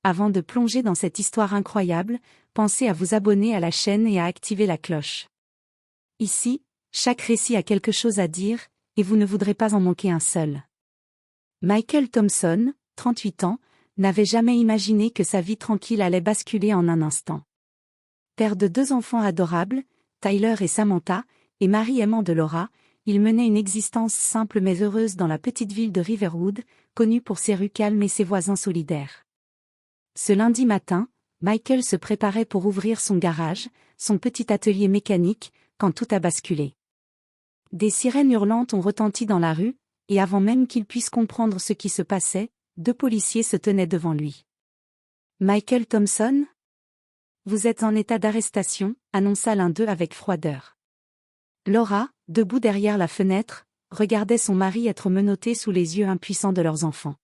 Avant de plonger dans cette histoire incroyable, pensez à vous abonner à la chaîne et à activer la cloche. Ici, chaque récit a quelque chose à dire, et vous ne voudrez pas en manquer un seul. Michael Thompson, 38 ans, n'avait jamais imaginé que sa vie tranquille allait basculer en un instant. Père de 2 enfants adorables, Tyler et Samantha, et mari aimant de Laura, il menait une existence simple mais heureuse dans la petite ville de Riverwood, connue pour ses rues calmes et ses voisins solidaires. Ce lundi matin, Michael se préparait pour ouvrir son garage, son petit atelier mécanique, quand tout a basculé. Des sirènes hurlantes ont retenti dans la rue, et avant même qu'il puisse comprendre ce qui se passait, 2 policiers se tenaient devant lui. « Michael Thompson ? Vous êtes en état d'arrestation », annonça l'un d'eux avec froideur. Laura, debout derrière la fenêtre, regardait son mari être menotté sous les yeux impuissants de leurs enfants.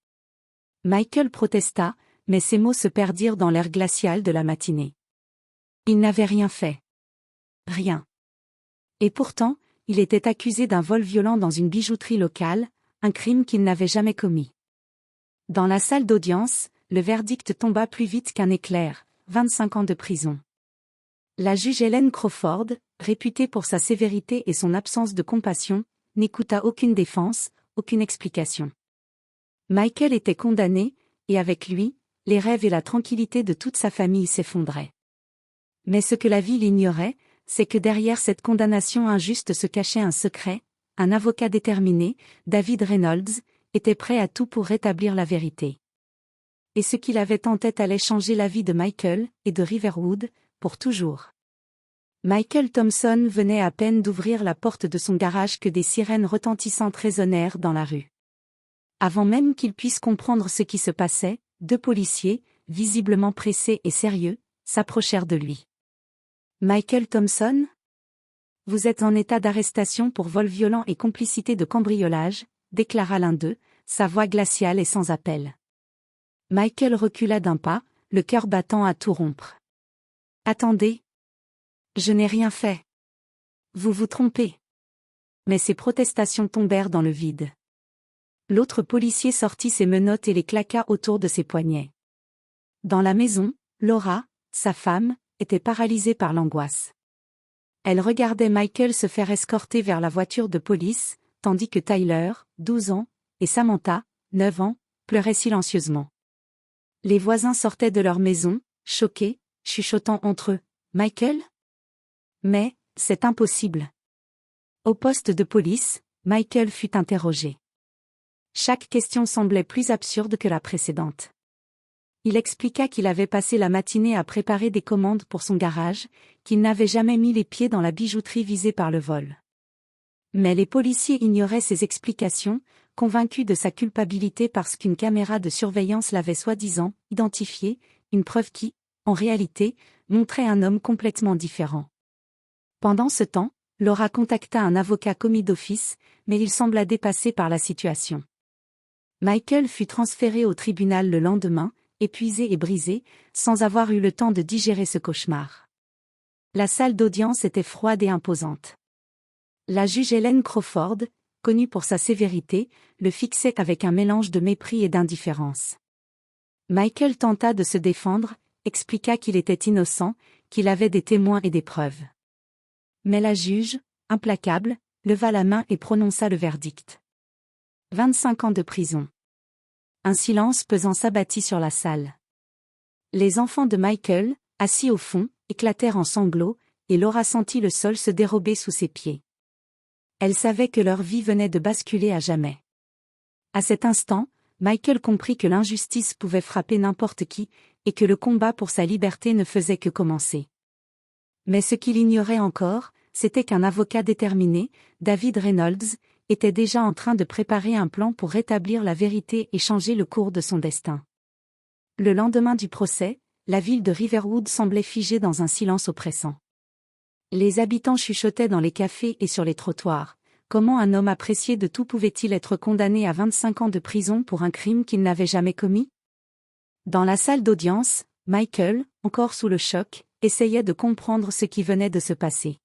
Michael protesta, mais ses mots se perdirent dans l'air glacial de la matinée. Il n'avait rien fait. Rien. Et pourtant, il était accusé d'un vol violent dans une bijouterie locale, un crime qu'il n'avait jamais commis. Dans la salle d'audience, le verdict tomba plus vite qu'un éclair, 25 ans de prison. La juge Helen Crawford, réputée pour sa sévérité et son absence de compassion, n'écouta aucune défense, aucune explication. Michael était condamné, et avec lui, les rêves et la tranquillité de toute sa famille s'effondraient. Mais ce que la ville ignorait, c'est que derrière cette condamnation injuste se cachait un secret. Un avocat déterminé, David Reynolds, était prêt à tout pour rétablir la vérité. Et ce qu'il avait en tête allait changer la vie de Michael et de Riverwood, pour toujours. Michael Thompson venait à peine d'ouvrir la porte de son garage que des sirènes retentissantes résonnèrent dans la rue. Avant même qu'il puisse comprendre ce qui se passait, 2 policiers, visiblement pressés et sérieux, s'approchèrent de lui. « Michael Thompson ? Vous êtes en état d'arrestation pour vol violent et complicité de cambriolage », déclara l'un d'eux, sa voix glaciale et sans appel. Michael recula d'un pas, le cœur battant à tout rompre. « Attendez. Je n'ai rien fait. Vous vous trompez. » Mais ses protestations tombèrent dans le vide. L'autre policier sortit ses menottes et les claqua autour de ses poignets. Dans la maison, Laura, sa femme, était paralysée par l'angoisse. Elle regardait Michael se faire escorter vers la voiture de police, tandis que Tyler, 12 ans, et Samantha, 9 ans, pleuraient silencieusement. Les voisins sortaient de leur maison, choqués, chuchotant entre eux. « Michael ? Mais, c'est impossible. » Au poste de police, Michael fut interrogé. Chaque question semblait plus absurde que la précédente. Il expliqua qu'il avait passé la matinée à préparer des commandes pour son garage, qu'il n'avait jamais mis les pieds dans la bijouterie visée par le vol. Mais les policiers ignoraient ces explications, convaincus de sa culpabilité parce qu'une caméra de surveillance l'avait soi-disant identifié, une preuve qui, en réalité, montrait un homme complètement différent. Pendant ce temps, Laura contacta un avocat commis d'office, mais il sembla dépassé par la situation. Michael fut transféré au tribunal le lendemain, épuisé et brisé, sans avoir eu le temps de digérer ce cauchemar. La salle d'audience était froide et imposante. La juge Helen Crawford, connue pour sa sévérité, le fixait avec un mélange de mépris et d'indifférence. Michael tenta de se défendre, expliqua qu'il était innocent, qu'il avait des témoins et des preuves. Mais la juge, implacable, leva la main et prononça le verdict. 25 ans de prison. Un silence pesant s'abattit sur la salle. Les enfants de Michael, assis au fond, éclatèrent en sanglots, et Laura sentit le sol se dérober sous ses pieds. Elle savait que leur vie venait de basculer à jamais. À cet instant, Michael comprit que l'injustice pouvait frapper n'importe qui, et que le combat pour sa liberté ne faisait que commencer. Mais ce qu'il ignorait encore, c'était qu'un avocat déterminé, David Reynolds, était déjà en train de préparer un plan pour rétablir la vérité et changer le cours de son destin. Le lendemain du procès, la ville de Riverwood semblait figée dans un silence oppressant. Les habitants chuchotaient dans les cafés et sur les trottoirs. Comment un homme apprécié de tout pouvait-il être condamné à 25 ans de prison pour un crime qu'il n'avait jamais commis ? Dans la salle d'audience, Michael, encore sous le choc, essayait de comprendre ce qui venait de se passer.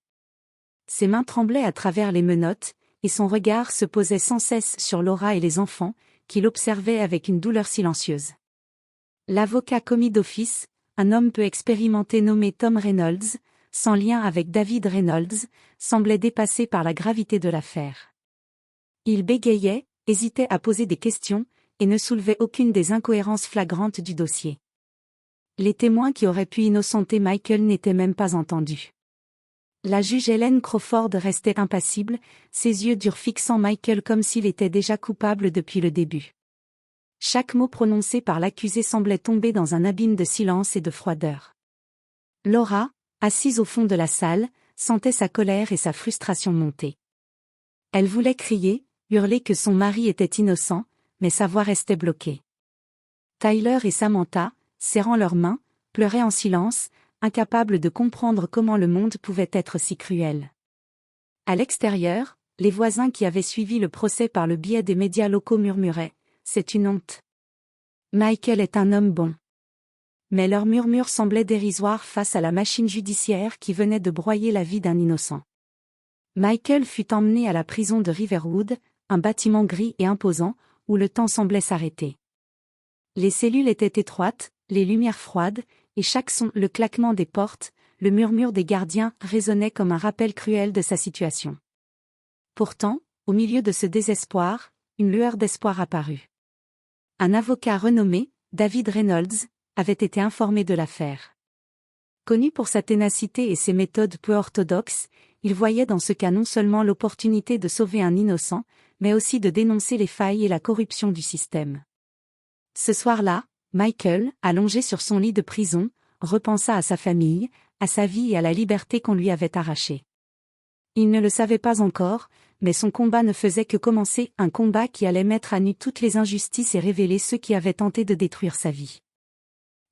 Ses mains tremblaient à travers les menottes, et son regard se posait sans cesse sur Laura et les enfants, qui l'observaient avec une douleur silencieuse. L'avocat commis d'office, un homme peu expérimenté nommé Tom Reynolds, sans lien avec David Reynolds, semblait dépassé par la gravité de l'affaire. Il bégayait, hésitait à poser des questions, et ne soulevait aucune des incohérences flagrantes du dossier. Les témoins qui auraient pu innocenter Michael n'étaient même pas entendus. La juge Helen Crawford restait impassible, ses yeux durs fixant Michael comme s'il était déjà coupable depuis le début. Chaque mot prononcé par l'accusé semblait tomber dans un abîme de silence et de froideur. Laura, assise au fond de la salle, sentait sa colère et sa frustration monter. Elle voulait crier, hurler que son mari était innocent, mais sa voix restait bloquée. Tyler et Samantha, serrant leurs mains, pleuraient en silence, incapables de comprendre comment le monde pouvait être si cruel. À l'extérieur, les voisins qui avaient suivi le procès par le biais des médias locaux murmuraient « C'est une honte. Michael est un homme bon. » Mais leurs murmures semblaient dérisoires face à la machine judiciaire qui venait de broyer la vie d'un innocent. Michael fut emmené à la prison de Riverwood, un bâtiment gris et imposant, où le temps semblait s'arrêter. Les cellules étaient étroites, les lumières froides, et chaque son, le claquement des portes, le murmure des gardiens, résonnait comme un rappel cruel de sa situation. Pourtant, au milieu de ce désespoir, une lueur d'espoir apparut. Un avocat renommé, David Reynolds, avait été informé de l'affaire. Connu pour sa ténacité et ses méthodes peu orthodoxes, il voyait dans ce cas non seulement l'opportunité de sauver un innocent, mais aussi de dénoncer les failles et la corruption du système. Ce soir-là, Michael, allongé sur son lit de prison, repensa à sa famille, à sa vie et à la liberté qu'on lui avait arrachée. Il ne le savait pas encore, mais son combat ne faisait que commencer, un combat qui allait mettre à nu toutes les injustices et révéler ceux qui avaient tenté de détruire sa vie.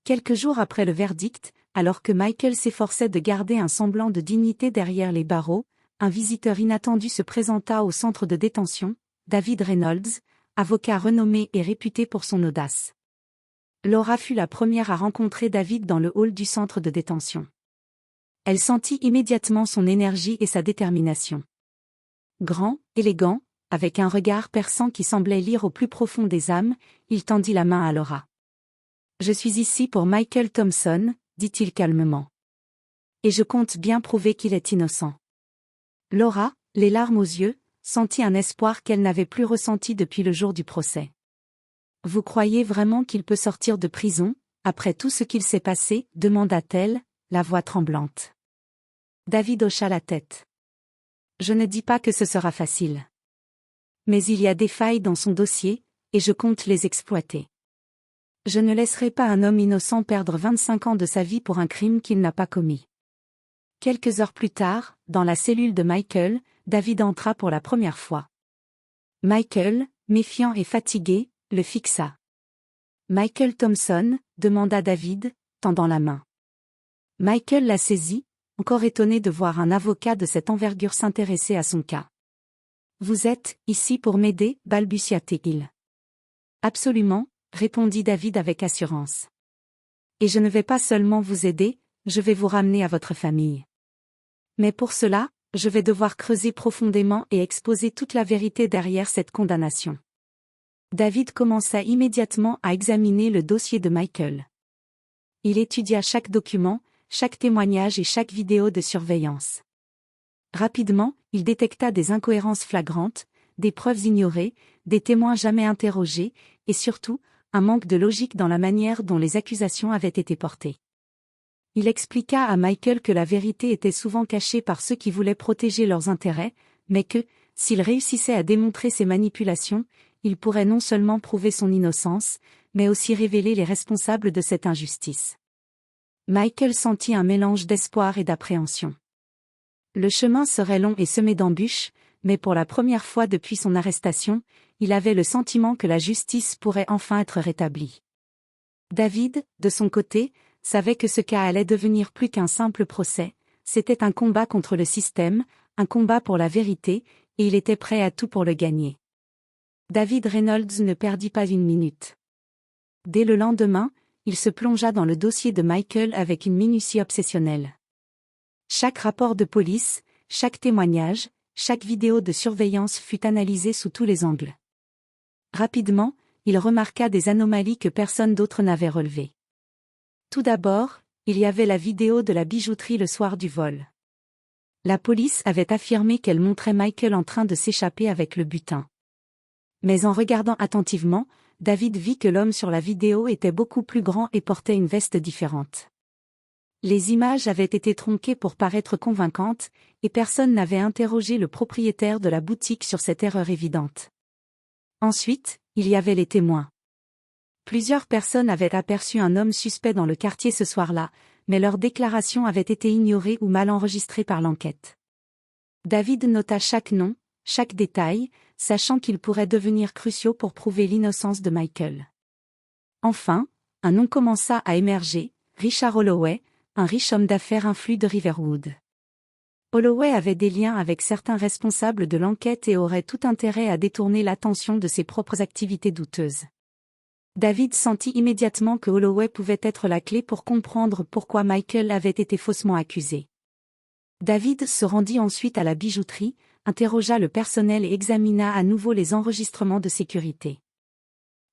Quelques jours après le verdict, alors que Michael s'efforçait de garder un semblant de dignité derrière les barreaux, un visiteur inattendu se présenta au centre de détention, David Reynolds, avocat renommé et réputé pour son audace. Laura fut la première à rencontrer David dans le hall du centre de détention. Elle sentit immédiatement son énergie et sa détermination. Grand, élégant, avec un regard perçant qui semblait lire au plus profond des âmes, il tendit la main à Laura. « Je suis ici pour Michael Thompson, » dit-il calmement. « Et je compte bien prouver qu'il est innocent. » Laura, les larmes aux yeux, sentit un espoir qu'elle n'avait plus ressenti depuis le jour du procès. « Vous croyez vraiment qu'il peut sortir de prison, après tout ce qu'il s'est passé ?» demanda-t-elle, la voix tremblante. David hocha la tête. « Je ne dis pas que ce sera facile. Mais il y a des failles dans son dossier, et je compte les exploiter. Je ne laisserai pas un homme innocent perdre 25 ans de sa vie pour un crime qu'il n'a pas commis. » Quelques heures plus tard, dans la cellule de Michael, David entra pour la première fois. Michael, méfiant et fatigué, le fixa. « Michael Thompson ?» demanda David, tendant la main. Michael la saisit, encore étonné de voir un avocat de cette envergure s'intéresser à son cas. « Vous êtes ici pour m'aider ?» balbutia-t-il. « Absolument », répondit David avec assurance. « Et je ne vais pas seulement vous aider, je vais vous ramener à votre famille. Mais pour cela, je vais devoir creuser profondément et exposer toute la vérité derrière cette condamnation. » David commença immédiatement à examiner le dossier de Michael. Il étudia chaque document, chaque témoignage et chaque vidéo de surveillance. Rapidement, il détecta des incohérences flagrantes, des preuves ignorées, des témoins jamais interrogés, et surtout, un manque de logique dans la manière dont les accusations avaient été portées. Il expliqua à Michael que la vérité était souvent cachée par ceux qui voulaient protéger leurs intérêts, mais que, s'il réussissait à démontrer ces manipulations, il pourrait non seulement prouver son innocence, mais aussi révéler les responsables de cette injustice. Michael sentit un mélange d'espoir et d'appréhension. Le chemin serait long et semé d'embûches, mais pour la première fois depuis son arrestation, il avait le sentiment que la justice pourrait enfin être rétablie. David, de son côté, savait que ce cas allait devenir plus qu'un simple procès, c'était un combat contre le système, un combat pour la vérité, et il était prêt à tout pour le gagner. David Reynolds ne perdit pas une minute. Dès le lendemain, il se plongea dans le dossier de Michael avec une minutie obsessionnelle. Chaque rapport de police, chaque témoignage, chaque vidéo de surveillance fut analysé sous tous les angles. Rapidement, il remarqua des anomalies que personne d'autre n'avait relevées. Tout d'abord, il y avait la vidéo de la bijouterie le soir du vol. La police avait affirmé qu'elle montrait Michael en train de s'échapper avec le butin. Mais en regardant attentivement, David vit que l'homme sur la vidéo était beaucoup plus grand et portait une veste différente. Les images avaient été tronquées pour paraître convaincantes, et personne n'avait interrogé le propriétaire de la boutique sur cette erreur évidente. Ensuite, il y avait les témoins. Plusieurs personnes avaient aperçu un homme suspect dans le quartier ce soir-là, mais leurs déclarations avaient été ignorées ou mal enregistrées par l'enquête. David nota chaque nom, chaque détail, sachant qu'ils pourraient devenir cruciaux pour prouver l'innocence de Michael. Enfin, un nom commença à émerger, Richard Holloway, un riche homme d'affaires influent de Riverwood. Holloway avait des liens avec certains responsables de l'enquête et aurait tout intérêt à détourner l'attention de ses propres activités douteuses. David sentit immédiatement que Holloway pouvait être la clé pour comprendre pourquoi Michael avait été faussement accusé. David se rendit ensuite à la bijouterie, interrogea le personnel et examina à nouveau les enregistrements de sécurité.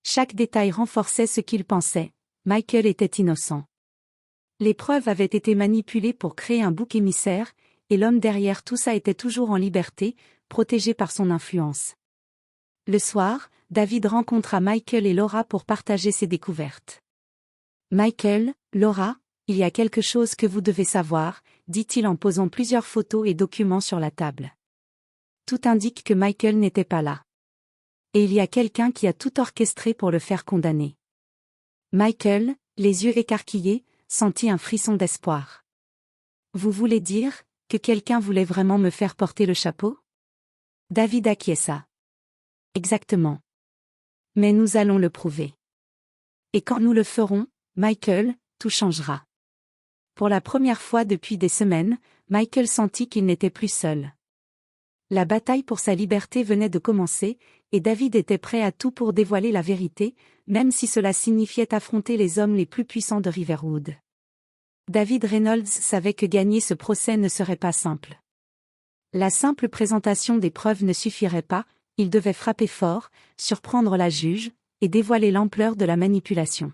Chaque détail renforçait ce qu'il pensait, Michael était innocent. Les preuves avaient été manipulées pour créer un bouc émissaire, et l'homme derrière tout ça était toujours en liberté, protégé par son influence. Le soir, David rencontra Michael et Laura pour partager ses découvertes. Michael, Laura, il y a quelque chose que vous devez savoir, dit-il en posant plusieurs photos et documents sur la table. Tout indique que Michael n'était pas là. Et il y a quelqu'un qui a tout orchestré pour le faire condamner. Michael, les yeux écarquillés, sentit un frisson d'espoir. Vous voulez dire que quelqu'un voulait vraiment me faire porter le chapeau? David acquiesça. Exactement. Mais nous allons le prouver. Et quand nous le ferons, Michael, tout changera. Pour la première fois depuis des semaines, Michael sentit qu'il n'était plus seul. La bataille pour sa liberté venait de commencer, et David était prêt à tout pour dévoiler la vérité, même si cela signifiait affronter les hommes les plus puissants de Riverwood. David Reynolds savait que gagner ce procès ne serait pas simple. La simple présentation des preuves ne suffirait pas, il devait frapper fort, surprendre la juge, et dévoiler l'ampleur de la manipulation.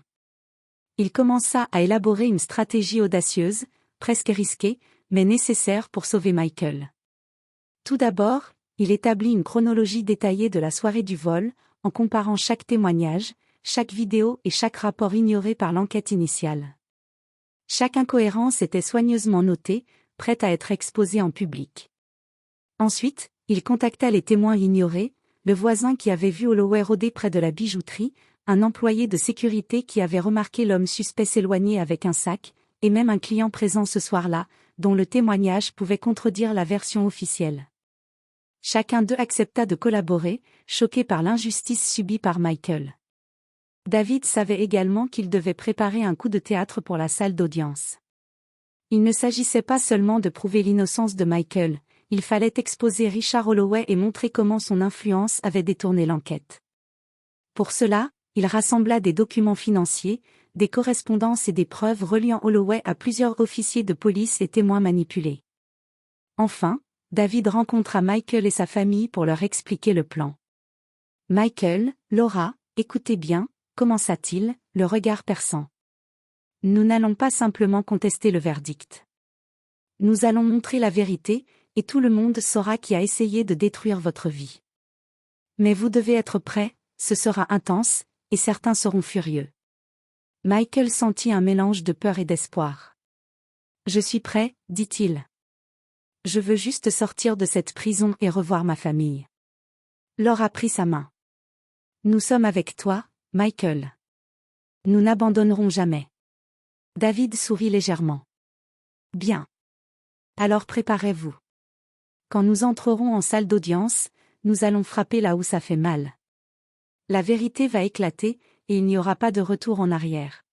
Il commença à élaborer une stratégie audacieuse, presque risquée, mais nécessaire pour sauver Michael. Tout d'abord, il établit une chronologie détaillée de la soirée du vol, en comparant chaque témoignage, chaque vidéo et chaque rapport ignoré par l'enquête initiale. Chaque incohérence était soigneusement notée, prête à être exposée en public. Ensuite, il contacta les témoins ignorés, le voisin qui avait vu Holloway rôder près de la bijouterie, un employé de sécurité qui avait remarqué l'homme suspect s'éloigner avec un sac, et même un client présent ce soir-là, dont le témoignage pouvait contredire la version officielle. Chacun d'eux accepta de collaborer, choqué par l'injustice subie par Michael. David savait également qu'il devait préparer un coup de théâtre pour la salle d'audience. Il ne s'agissait pas seulement de prouver l'innocence de Michael, il fallait exposer Richard Holloway et montrer comment son influence avait détourné l'enquête. Pour cela, il rassembla des documents financiers, des correspondances et des preuves reliant Holloway à plusieurs officiers de police et témoins manipulés. Enfin, David rencontra Michael et sa famille pour leur expliquer le plan. Michael, Laura, écoutez bien, commença-t-il, le regard perçant. Nous n'allons pas simplement contester le verdict. Nous allons montrer la vérité, et tout le monde saura qui a essayé de détruire votre vie. Mais vous devez être prêts, ce sera intense, et certains seront furieux. Michael sentit un mélange de peur et d'espoir. Je suis prêt, dit-il. Je veux juste sortir de cette prison et revoir ma famille. Laura prit sa main. Nous sommes avec toi, Michael. Nous n'abandonnerons jamais. David sourit légèrement. Bien. Alors préparez-vous. Quand nous entrerons en salle d'audience, nous allons frapper là où ça fait mal. La vérité va éclater, et il n'y aura pas de retour en arrière.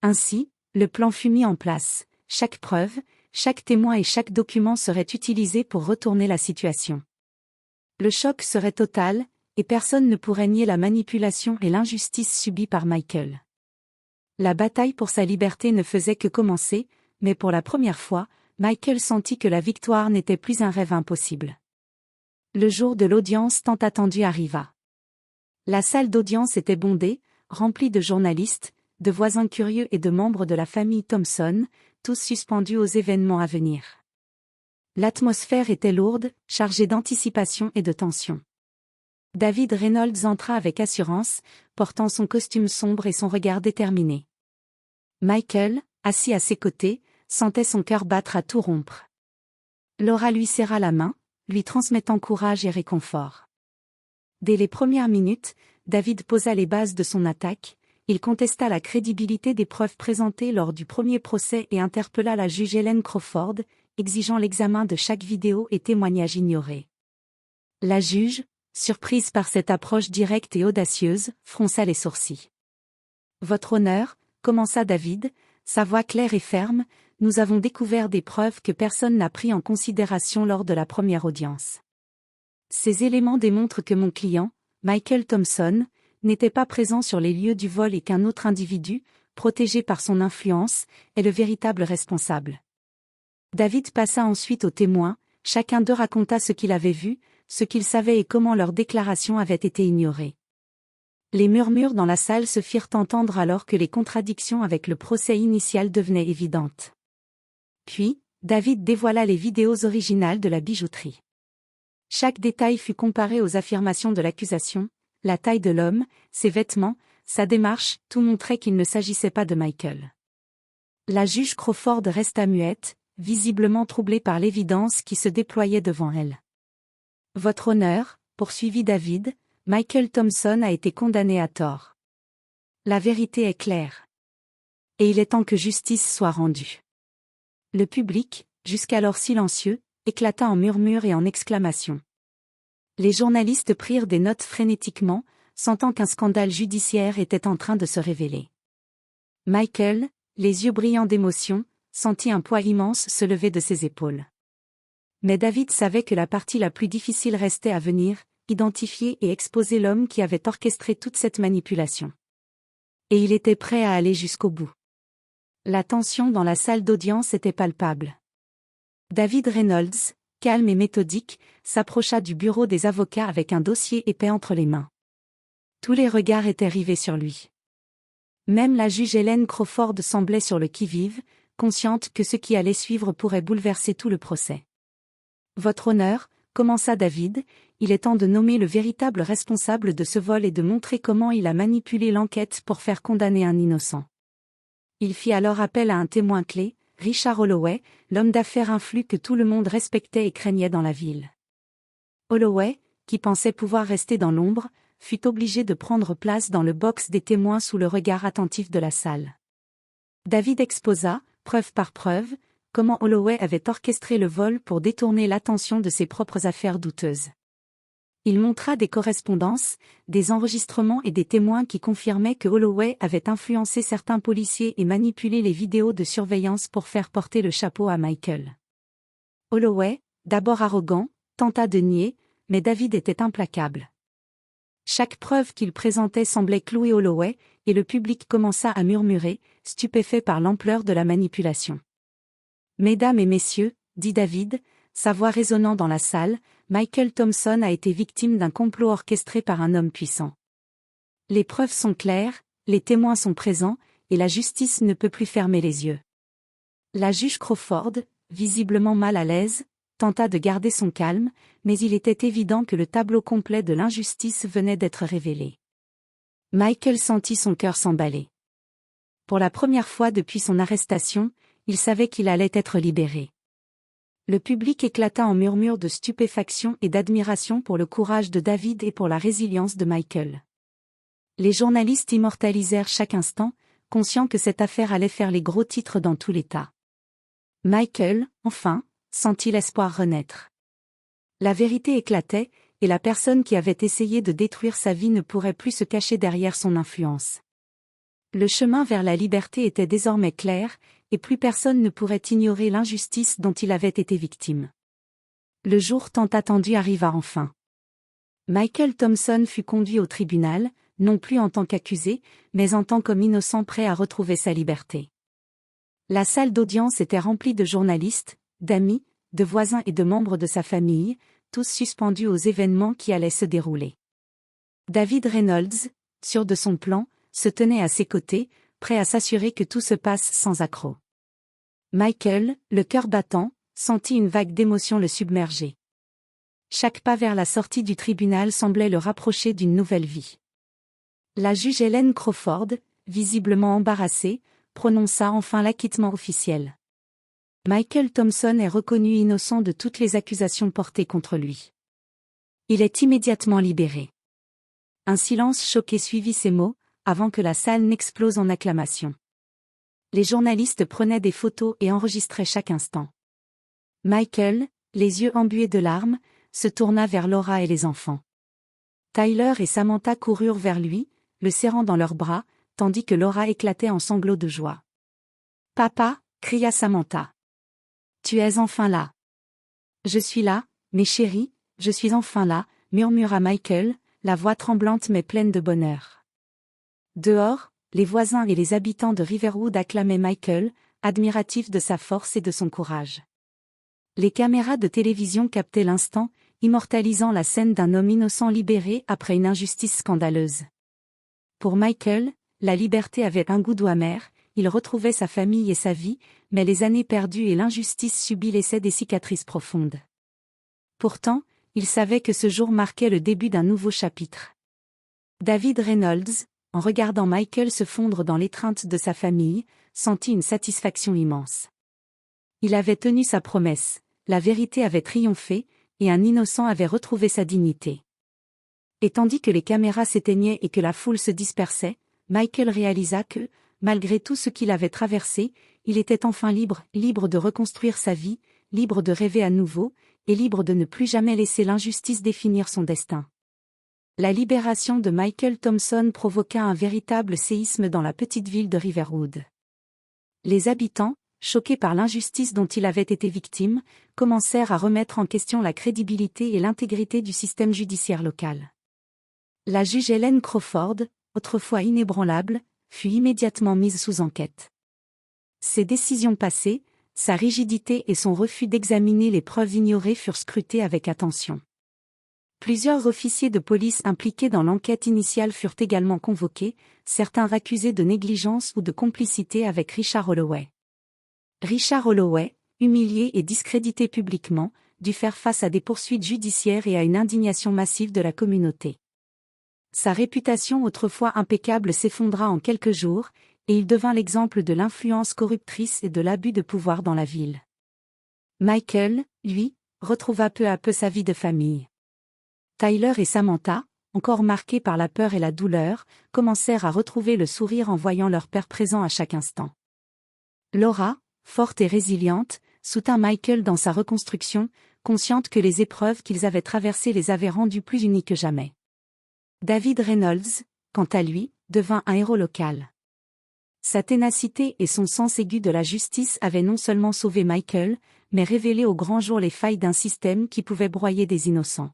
Ainsi, le plan fut mis en place, chaque preuve, chaque témoin et chaque document serait utilisé pour retourner la situation. Le choc serait total, et personne ne pourrait nier la manipulation et l'injustice subies par Michael. La bataille pour sa liberté ne faisait que commencer, mais pour la première fois, Michael sentit que la victoire n'était plus un rêve impossible. Le jour de l'audience tant attendue arriva. La salle d'audience était bondée, remplie de journalistes, de voisins curieux et de membres de la famille Thompson, tous suspendus aux événements à venir. L'atmosphère était lourde, chargée d'anticipation et de tension. David Reynolds entra avec assurance, portant son costume sombre et son regard déterminé. Michael, assis à ses côtés, sentait son cœur battre à tout rompre. Laura lui serra la main, lui transmettant courage et réconfort. Dès les premières minutes, David posa les bases de son attaque, il contesta la crédibilité des preuves présentées lors du premier procès et interpella la juge Helen Crawford, exigeant l'examen de chaque vidéo et témoignage ignoré. La juge, surprise par cette approche directe et audacieuse, fronça les sourcils. « Votre honneur, » commença David, sa voix claire et ferme, « nous avons découvert des preuves que personne n'a pris en considération lors de la première audience. Ces éléments démontrent que mon client, Michael Thompson, n'était pas présent sur les lieux du vol et qu'un autre individu, protégé par son influence, est le véritable responsable. » David passa ensuite aux témoins, chacun d'eux raconta ce qu'il avait vu, ce qu'il savait et comment leurs déclarations avaient été ignorées. Les murmures dans la salle se firent entendre alors que les contradictions avec le procès initial devenaient évidentes. Puis, David dévoila les vidéos originales de la bijouterie. Chaque détail fut comparé aux affirmations de l'accusation, la taille de l'homme, ses vêtements, sa démarche, tout montrait qu'il ne s'agissait pas de Michael. La juge Crawford resta muette, visiblement troublée par l'évidence qui se déployait devant elle. « Votre honneur, » poursuivit David, « Michael Thompson a été condamné à tort. La vérité est claire. Et il est temps que justice soit rendue. » Le public, jusqu'alors silencieux, éclata en murmures et en exclamations. Les journalistes prirent des notes frénétiquement, sentant qu'un scandale judiciaire était en train de se révéler. Michael, les yeux brillants d'émotion, sentit un poids immense se lever de ses épaules. Mais David savait que la partie la plus difficile restait à venir, identifier et exposer l'homme qui avait orchestré toute cette manipulation. Et il était prêt à aller jusqu'au bout. La tension dans la salle d'audience était palpable. David Reynolds, calme et méthodique, s'approcha du bureau des avocats avec un dossier épais entre les mains. Tous les regards étaient rivés sur lui. Même la juge Helen Crawford semblait sur le qui-vive, consciente que ce qui allait suivre pourrait bouleverser tout le procès. « Votre honneur, » commença David, « il est temps de nommer le véritable responsable de ce vol et de montrer comment il a manipulé l'enquête pour faire condamner un innocent. » Il fit alors appel à un témoin clé, Richard Holloway, l'homme d'affaires influent que tout le monde respectait et craignait dans la ville. Holloway, qui pensait pouvoir rester dans l'ombre, fut obligé de prendre place dans le box des témoins sous le regard attentif de la salle. David exposa, preuve par preuve, comment Holloway avait orchestré le vol pour détourner l'attention de ses propres affaires douteuses. Il montra des correspondances, des enregistrements et des témoins qui confirmaient que Holloway avait influencé certains policiers et manipulé les vidéos de surveillance pour faire porter le chapeau à Michael. Holloway, d'abord arrogant, tenta de nier, mais David était implacable. Chaque preuve qu'il présentait semblait clouer Holloway, et le public commença à murmurer, stupéfait par l'ampleur de la manipulation. « Mesdames et messieurs, » dit David, sa voix résonnant dans la salle, Michael Thompson a été victime d'un complot orchestré par un homme puissant. Les preuves sont claires, les témoins sont présents, et la justice ne peut plus fermer les yeux. La juge Crawford, visiblement mal à l'aise, tenta de garder son calme, mais il était évident que le tableau complet de l'injustice venait d'être révélé. Michael sentit son cœur s'emballer. Pour la première fois depuis son arrestation, il savait qu'il allait être libéré. Le public éclata en murmures de stupéfaction et d'admiration pour le courage de David et pour la résilience de Michael. Les journalistes immortalisèrent chaque instant, conscients que cette affaire allait faire les gros titres dans tout l'État. Michael, enfin, sentit l'espoir renaître. La vérité éclatait, et la personne qui avait essayé de détruire sa vie ne pourrait plus se cacher derrière son influence. Le chemin vers la liberté était désormais clair, et plus personne ne pourrait ignorer l'injustice dont il avait été victime. Le jour tant attendu arriva enfin. Michael Thompson fut conduit au tribunal, non plus en tant qu'accusé, mais en tant qu'homme innocent prêt à retrouver sa liberté. La salle d'audience était remplie de journalistes, d'amis, de voisins et de membres de sa famille, tous suspendus aux événements qui allaient se dérouler. David Reynolds, sûr de son plan, se tenait à ses côtés, prêt à s'assurer que tout se passe sans accroc. Michael, le cœur battant, sentit une vague d'émotion le submerger. Chaque pas vers la sortie du tribunal semblait le rapprocher d'une nouvelle vie. La juge Helen Crawford, visiblement embarrassée, prononça enfin l'acquittement officiel. Michael Thompson est reconnu innocent de toutes les accusations portées contre lui. Il est immédiatement libéré. Un silence choqué suivit ces mots, avant que la salle n'explose en acclamations. Les journalistes prenaient des photos et enregistraient chaque instant. Michael, les yeux embués de larmes, se tourna vers Laura et les enfants. Tyler et Samantha coururent vers lui, le serrant dans leurs bras, tandis que Laura éclatait en sanglots de joie. « Papa » cria Samantha. « Tu es enfin là. »« Je suis là, mes chéris, je suis enfin là » murmura Michael, la voix tremblante mais pleine de bonheur. Dehors, les voisins et les habitants de Riverwood acclamaient Michael, admiratifs de sa force et de son courage. Les caméras de télévision captaient l'instant, immortalisant la scène d'un homme innocent libéré après une injustice scandaleuse. Pour Michael, la liberté avait un goût doux amer, il retrouvait sa famille et sa vie, mais les années perdues et l'injustice subie laissaient des cicatrices profondes. Pourtant, il savait que ce jour marquait le début d'un nouveau chapitre. David Reynolds, en regardant Michael se fondre dans l'étreinte de sa famille, sentit une satisfaction immense. Il avait tenu sa promesse, la vérité avait triomphé, et un innocent avait retrouvé sa dignité. Et tandis que les caméras s'éteignaient et que la foule se dispersait, Michael réalisa que, malgré tout ce qu'il avait traversé, il était enfin libre, libre de reconstruire sa vie, libre de rêver à nouveau, et libre de ne plus jamais laisser l'injustice définir son destin. La libération de Michael Thompson provoqua un véritable séisme dans la petite ville de Riverwood. Les habitants, choqués par l'injustice dont il avait été victime, commencèrent à remettre en question la crédibilité et l'intégrité du système judiciaire local. La juge Helen Crawford, autrefois inébranlable, fut immédiatement mise sous enquête. Ses décisions passées, sa rigidité et son refus d'examiner les preuves ignorées furent scrutés avec attention. Plusieurs officiers de police impliqués dans l'enquête initiale furent également convoqués, certains accusés de négligence ou de complicité avec Richard Holloway. Richard Holloway, humilié et discrédité publiquement, dut faire face à des poursuites judiciaires et à une indignation massive de la communauté. Sa réputation autrefois impeccable s'effondra en quelques jours, et il devint l'exemple de l'influence corruptrice et de l'abus de pouvoir dans la ville. Michael, lui, retrouva peu à peu sa vie de famille. Tyler et Samantha, encore marqués par la peur et la douleur, commencèrent à retrouver le sourire en voyant leur père présent à chaque instant. Laura, forte et résiliente, soutint Michael dans sa reconstruction, consciente que les épreuves qu'ils avaient traversées les avaient rendus plus unis que jamais. David Reynolds, quant à lui, devint un héros local. Sa ténacité et son sens aigu de la justice avaient non seulement sauvé Michael, mais révélé au grand jour les failles d'un système qui pouvait broyer des innocents.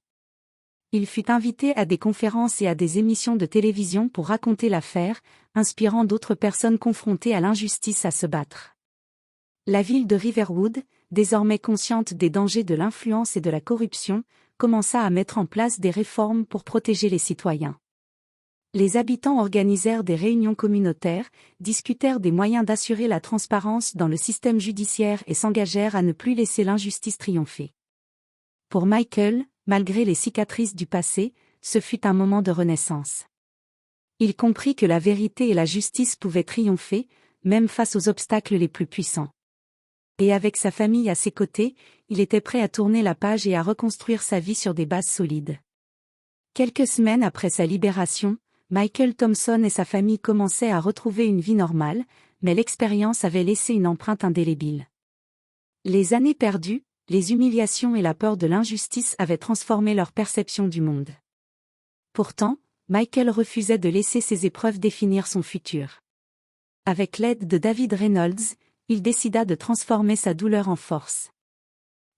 Il fut invité à des conférences et à des émissions de télévision pour raconter l'affaire, inspirant d'autres personnes confrontées à l'injustice à se battre. La ville de Riverwood, désormais consciente des dangers de l'influence et de la corruption, commença à mettre en place des réformes pour protéger les citoyens. Les habitants organisèrent des réunions communautaires, discutèrent des moyens d'assurer la transparence dans le système judiciaire et s'engagèrent à ne plus laisser l'injustice triompher. Pour Michael, malgré les cicatrices du passé, ce fut un moment de renaissance. Il comprit que la vérité et la justice pouvaient triompher, même face aux obstacles les plus puissants. Et avec sa famille à ses côtés, il était prêt à tourner la page et à reconstruire sa vie sur des bases solides. Quelques semaines après sa libération, Michael Thompson et sa famille commençaient à retrouver une vie normale, mais l'expérience avait laissé une empreinte indélébile. Les années perdues, les humiliations et la peur de l'injustice avaient transformé leur perception du monde. Pourtant, Michael refusait de laisser ces épreuves définir son futur. Avec l'aide de David Reynolds, il décida de transformer sa douleur en force.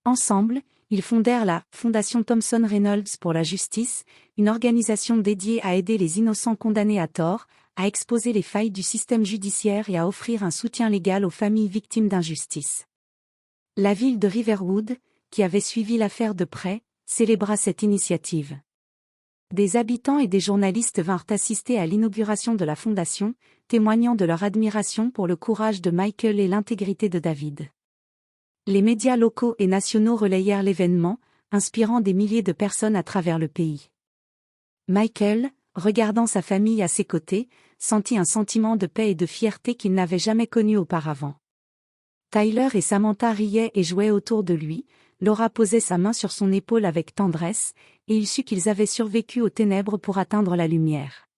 Ensemble, ils fondèrent la Fondation Thompson Reynolds pour la justice, une organisation dédiée à aider les innocents condamnés à tort, à exposer les failles du système judiciaire et à offrir un soutien légal aux familles victimes d'injustice. La ville de Riverwood, qui avait suivi l'affaire de près, célébra cette initiative. Des habitants et des journalistes vinrent assister à l'inauguration de la fondation, témoignant de leur admiration pour le courage de Michael et l'intégrité de David. Les médias locaux et nationaux relayèrent l'événement, inspirant des milliers de personnes à travers le pays. Michael, regardant sa famille à ses côtés, sentit un sentiment de paix et de fierté qu'il n'avait jamais connu auparavant. Tyler et Samantha riaient et jouaient autour de lui, Laura posait sa main sur son épaule avec tendresse, et il sut qu'ils avaient survécu aux ténèbres pour atteindre la lumière.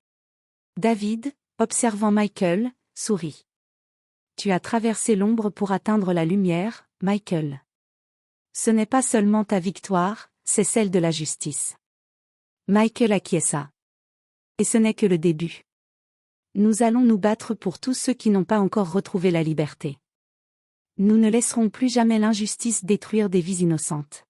David, observant Michael, sourit. « Tu as traversé l'ombre pour atteindre la lumière, Michael. Ce n'est pas seulement ta victoire, c'est celle de la justice. » Michael acquiesça. « Et ce n'est que le début. Nous allons nous battre pour tous ceux qui n'ont pas encore retrouvé la liberté. Nous ne laisserons plus jamais l'injustice détruire des vies innocentes. »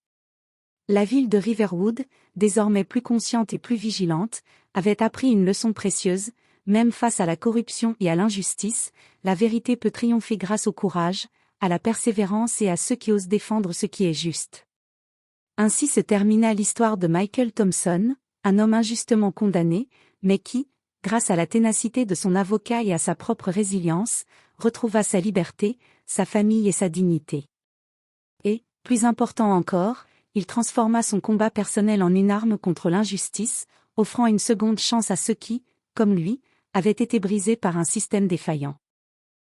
La ville de Riverwood, désormais plus consciente et plus vigilante, avait appris une leçon précieuse: même face à la corruption et à l'injustice, la vérité peut triompher grâce au courage, à la persévérance et à ceux qui osent défendre ce qui est juste. Ainsi se termina l'histoire de Michael Thompson, un homme injustement condamné, mais qui, grâce à la ténacité de son avocat et à sa propre résilience, retrouva sa liberté, sa famille et sa dignité. Et, plus important encore, il transforma son combat personnel en une arme contre l'injustice, offrant une seconde chance à ceux qui, comme lui, avaient été brisés par un système défaillant.